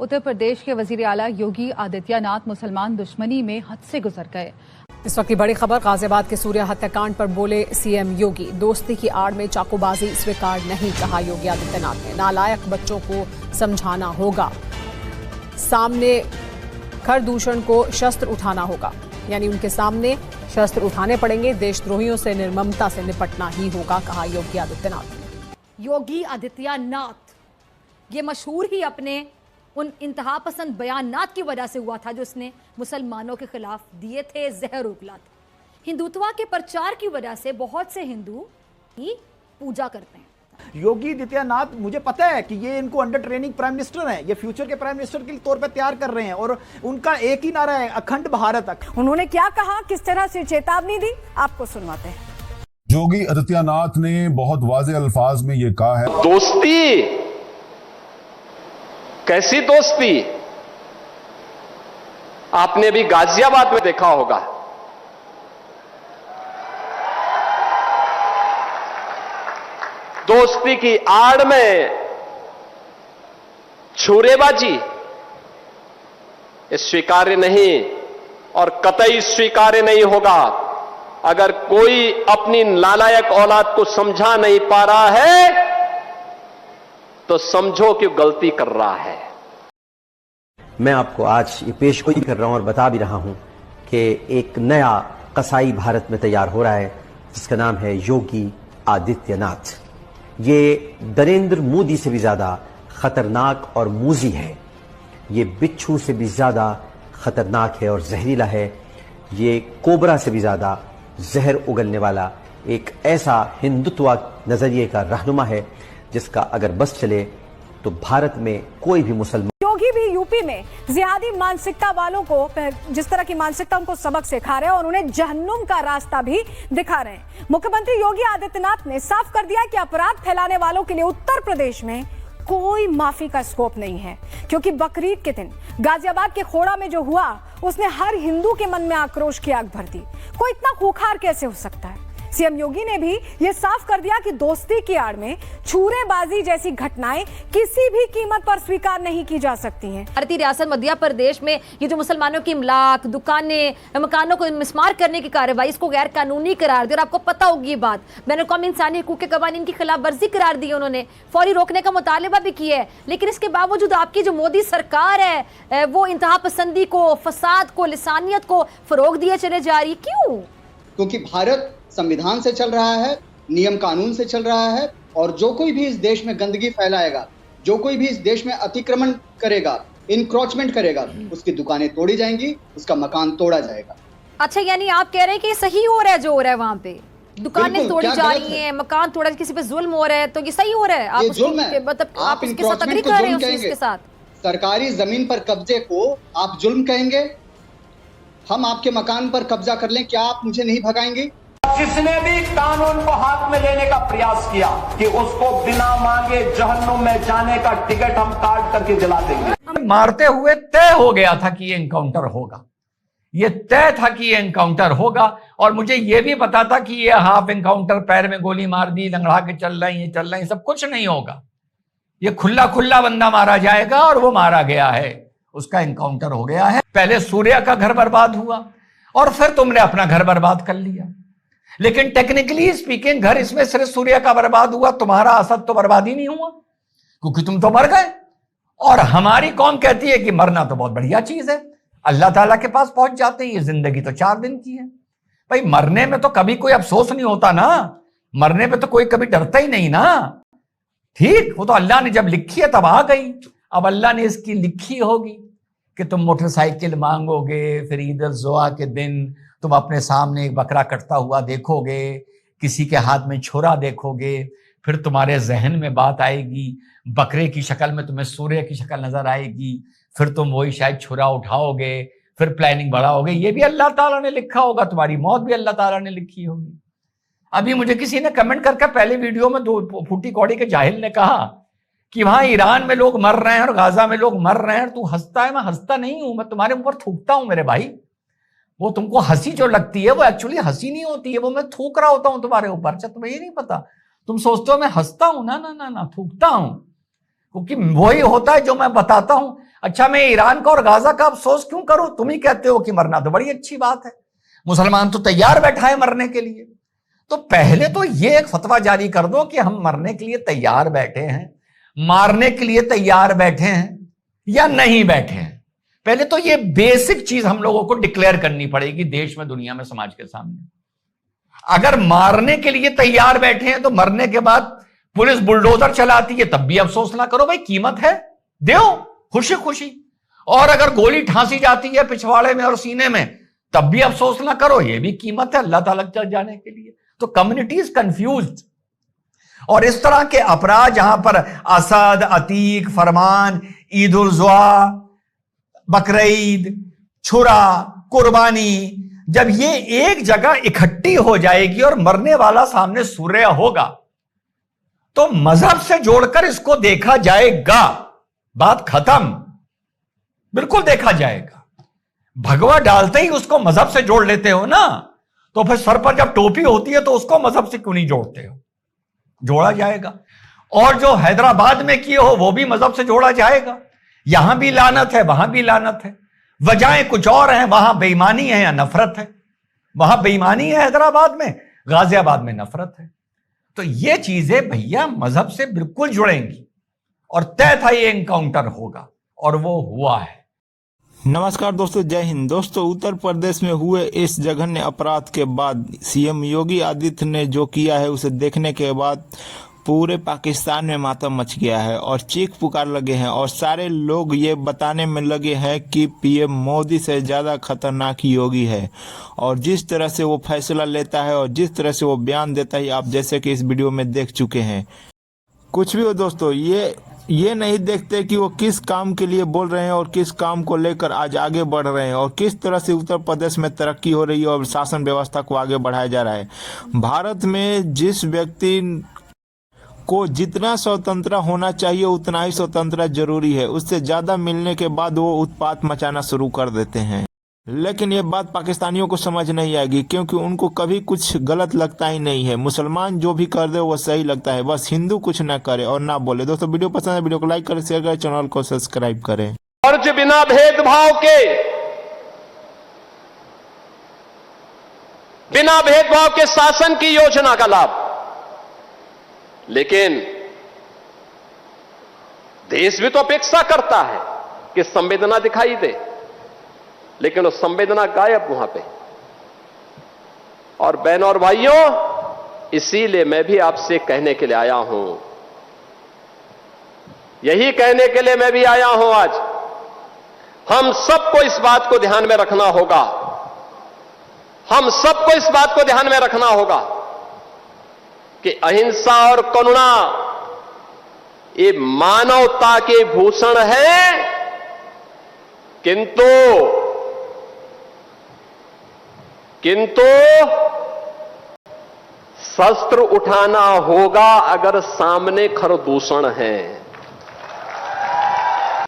उत्तर प्रदेश के वजीर आला योगी आदित्यनाथ मुसलमान दुश्मनी में हद से गुजर गए। इस वक्त की बड़ी खबर, गाजियाबाद के सूर्या हत्याकांड पर बोले सीएम योगी, दोस्ती की आड़ में चाकूबाजी स्वीकार नहीं, कहा योगी आदित्यनाथ ने। नालायक बच्चों को समझाना होगा, सामने खर दूषण को शस्त्र उठाना होगा, यानी उनके सामने शस्त्र उठाने पड़ेंगे, देशद्रोहियों से निर्ममता से निपटना ही होगा, कहा योगी आदित्यनाथ। योगी आदित्यनाथ ये मशहूर ही अपने उन इंतहा पसंद बयानात की वजह से हुआ था जो उसने मुसलमानों के खिलाफ दिए थे, जहर उगला था। हिंदुत्व के प्रचार की वजह से बहुत से हिंदू ही पूजा करते हैं। योगी आदित्यनाथ, मुझे पता है कि ये इनको अंडर ट्रेनिंग प्राइम मिनिस्टर हैं, ये फ्यूचर के प्राइम मिनिस्टर के तौर पे तैयार कर रहे हैं और उनका एक ही नारा है, अखंड भारत। उन्होंने क्या कहा, किस तरह से चेतावनी दी, आपको सुनवाते हैं। योगी आदित्यनाथ ने बहुत वाज़ेह अल्फाज में ये कहा है, दोस्ती कैसी दोस्ती आपने भी गाजियाबाद में देखा होगा। दोस्ती की आड़ में छुरेबाजी स्वीकार्य नहीं और कतई स्वीकार्य नहीं होगा। अगर कोई अपनी नालायक औलाद को समझा नहीं पा रहा है तो समझो कि गलती कर रहा है। मैं आपको आज ये पेशगोई कर रहा हूं और बता भी रहा हूं कि एक नया कसाई भारत में तैयार हो रहा है जिसका नाम है योगी आदित्यनाथ। ये नरेंद्र मोदी से भी ज्यादा खतरनाक और मूजी है, ये बिच्छू से भी ज्यादा खतरनाक है और जहरीला है, ये कोबरा से भी ज्यादा जहर उगलने वाला एक ऐसा हिंदुत्व नजरिए का रहनुमा है जिसका अगर बस चले तो भारत में कोई भी मुसलमान। योगी भी यूपी में जिहादी मानसिकता वालों को, जिस तरह की मानसिकता उनको सबक सिखा रहे हैं और उन्हें जहन्नुम का रास्ता भी दिखा रहे हैं। मुख्यमंत्री योगी आदित्यनाथ ने साफ कर दिया कि अपराध फैलाने वालों के लिए उत्तर प्रदेश में कोई माफी का स्कोप नहीं है, क्योंकि बकरीद के दिन गाजियाबाद के खोड़ा में जो हुआ उसने हर हिंदू के मन में आक्रोश की आग भर दी। कोई इतना खूंखार कैसे हो सकता है। सीएम योगी ने भी यह साफ कर दिया कि दोस्ती की आड़ में छूरेबाजी जैसी घटनाएं किसी भी कीमत पर स्वीकार नहीं की जा सकती हैं। भारतीय रियासत मध्य प्रदेश में ये जो मुसलमानों की इमलाक, दुकानें, मकानों को मिसमार करने की कार्रवाई, इसको गैर कानूनी करार दिया और आपको पता होगी ये बात, बैनुल अक़वामी इंसानी हकूक़ के कवानीन की खिलाफ वर्जी करार दी, उन्होंने फौरी रोकने का मुतालबा भी किया है। लेकिन इसके बावजूद आपकी जो मोदी सरकार है वो इंतहा पसंदी को, फसाद को, लिसानियत को फरोग दिए चले जा रही। क्यों? क्योंकि भारत संविधान से चल रहा है, नियम कानून से चल रहा है, और जो कोई भी इस देश में गंदगी फैलाएगा, जो कोई भी इस देश में अतिक्रमण करेगा, इनक्रोचमेंट करेगा, उसकी दुकानें तोड़ी जाएंगी, उसका मकान तोड़ा जाएगा। अच्छा, यानी आप कह रहे हैं कि सही हो रहा है जो हो रहा है, वहां पे दुकानें तोड़ी जा रही हैं, मकान तोड़ा, किसी पे जुल्म हो रहा है, तो ये सही हो रहा है? आप मतलब आप इसके साथ एग्री कर रहे हैं? उसके साथ सरकारी जमीन पर कब्जे को आप जुल्म कहेंगे? हम आपके मकान पर कब्जा कर लें, क्या आप मुझे नहीं भगाएंगे? जिसने भी कानून को हाथ में लेने का प्रयास किया कि उसको बिना मांगे जहन्नुम में जाने का टिकट हम काट करके दिला देंगे। मारते हुए तय हो गया था कि ये एनकाउंटर होगा, ये तय था कि ये एनकाउंटर होगा, और मुझे ये भी पता था कि ये हाफ एनकाउंटर, पैर में गोली मार दी, लंगड़ा के चल रहे हैं, ये चल रहे हैं, सब कुछ नहीं होगा। ये खुला खुला बंदा मारा जाएगा और वो मारा गया है, उसका एनकाउंटर हो गया है। पहले सूर्या का घर बर्बाद हुआ और फिर तुमने अपना घर बर्बाद कर लिया। लेकिन टेक्निकली स्पीकिंग घर इसमें सिर्फ सूर्य का बर्बाद हुआ, तुम्हारा असद तो बर्बाद ही नहीं हुआ, क्योंकि तुम तो मर गए। और हमारी कौम कहती है कि मरना तो बहुत बढ़िया चीज है, अल्लाह ताला के पास पहुंच जाते हैं, ये जिंदगी तो 4 दिन की है। भाई मरने में तो कभी कोई अफसोस नहीं होता ना, मरने पे तो कोई कभी डरता ही नहीं ना। ठीक, वो तो अल्लाह ने जब लिखी है तब आ गई। अब अल्लाह ने इसकी लिखी होगी कि तुम मोटरसाइकिल मांगोगे, फिर ईद उल जुहा के दिन तुम अपने सामने एक बकरा कटता हुआ देखोगे, किसी के हाथ में छुरा देखोगे, फिर तुम्हारे जहन में बात आएगी, बकरे की शक्ल में तुम्हें सूर्य की शक्ल नजर आएगी, फिर तुम वही शायद छुरा उठाओगे, फिर प्लानिंग बढ़ाओगे। ये भी अल्लाह ताला ने लिखा होगा, तुम्हारी मौत भी अल्लाह ताला ने लिखी होगी। अभी मुझे किसी ने कमेंट करके पहले वीडियो में 2 फूटी कौड़ी के जाहिल ने कहा कि वहां ईरान में लोग मर रहे हैं और गाजा में लोग मर रहे हैं, तू हंसता है। मैं हंसता नहीं हूं, मैं तुम्हारे ऊपर थूकता हूं मेरे भाई। वो तुमको हंसी जो लगती है वो एक्चुअली हंसी नहीं होती है, वो मैं थूक रहा होता हूं तुम्हारे ऊपर। अच्छा, तुम्हें ये नहीं पता, तुम सोचते हो मैं हंसता हूं, ना ना ना ना, थूकता हूं, क्योंकि वही होता है जो मैं बताता हूं। अच्छा, मैं ईरान का और गाजा का अफसोस क्यों करूं? तुम ही कहते हो कि मरना तो बड़ी अच्छी बात है, मुसलमान तो तैयार बैठा है मरने के लिए। तो पहले तो ये एक फतवा जारी कर दो कि हम मरने के लिए तैयार बैठे हैं, मारने के लिए तैयार बैठे हैं या नहीं बैठे हैं। पहले तो ये बेसिक चीज हम लोगों को डिक्लेयर करनी पड़ेगी देश में, दुनिया में, समाज के सामने। अगर मारने के लिए तैयार बैठे हैं तो मरने के बाद पुलिस बुलडोजर चलाती है तब भी अफसोस ना करो, भाई कीमत है, दो खुशी खुशी। और अगर गोली ठांसी जाती है पिछवाड़े में और सीने में तब भी अफसोस ना करो, ये भी कीमत है अल्लाह ताला तक जाने के लिए। तो कम्युनिटी इज कंफ्यूज्ड। और इस तरह के अपराध जहां पर असद, अतीक, फरमान, ईद उल जुहा, बकरीद, छुरा, कुर्बानी, जब ये एक जगह इकट्ठी हो जाएगी और मरने वाला सामने सूर्य होगा तो मजहब से जोड़कर इसको देखा जाएगा, बात खत्म, बिल्कुल देखा जाएगा। भगवा डालते ही उसको मजहब से जोड़ लेते हो ना, तो फिर सर पर जब टोपी होती है तो उसको मजहब से क्यों नहीं जोड़ते हो? जोड़ा जाएगा। और जो हैदराबाद में किए हो वो भी मजहब से जोड़ा जाएगा। यहां भी लानत है, वहां भी लानत है, वजहें कुछ और हैं। वहां बेईमानी है या नफरत है? वहां बेईमानी है हैदराबाद में, गाजियाबाद में नफरत है। तो ये चीजें भैया मजहब से बिल्कुल जुड़ेंगी और तय था ये एनकाउंटर होगा और वो हुआ है। नमस्कार दोस्तों, जय हिंद। दोस्तों, उत्तर प्रदेश में हुए इस जघन्य अपराध के बाद सीएम योगी आदित्य ने जो किया है उसे देखने के बाद पूरे पाकिस्तान में मातम मच गया है और चीख पुकार लगे हैं और सारे लोग ये बताने में लगे हैं कि पीएम मोदी से ज़्यादा खतरनाक योगी है। और जिस तरह से वो फैसला लेता है और जिस तरह से वो बयान देता है, आप जैसे कि इस वीडियो में देख चुके हैं। कुछ भी हो दोस्तों, ये नहीं देखते कि वो किस काम के लिए बोल रहे हैं और किस काम को लेकर आज आगे बढ़ रहे हैं और किस तरह से उत्तर प्रदेश में तरक्की हो रही है और शासन व्यवस्था को आगे बढ़ाया जा रहा है। भारत में जिस व्यक्ति को जितना स्वतंत्र होना चाहिए उतना ही स्वतंत्र जरूरी है, उससे ज़्यादा मिलने के बाद वो उत्पात मचाना शुरू कर देते हैं। लेकिन ये बात पाकिस्तानियों को समझ नहीं आएगी क्योंकि उनको कभी कुछ गलत लगता ही नहीं है। मुसलमान जो भी कर दे वो सही लगता है, बस हिंदू कुछ ना करे और ना बोले। दोस्तों, वीडियो पसंद है वीडियो को लाइक करें, शेयर करें, चैनल को सब्सक्राइब करें। फर्ज बिना भेदभाव के, बिना भेदभाव के शासन की योजना का लाभ। लेकिन देश भी तो अपेक्षा करता है कि संवेदना दिखाई दे, लेकिन वो संवेदना गायब वहां पे। और बहनों और भाइयों, इसीलिए मैं भी आपसे कहने के लिए आया हूं, यही कहने के लिए मैं भी आया हूं आज। हम सबको इस बात को ध्यान में रखना होगा, हम सबको इस बात को ध्यान में रखना होगा कि अहिंसा और करुणा ये मानवता के भूषण है, किंतु शस्त्र उठाना होगा अगर सामने खरदूषण है।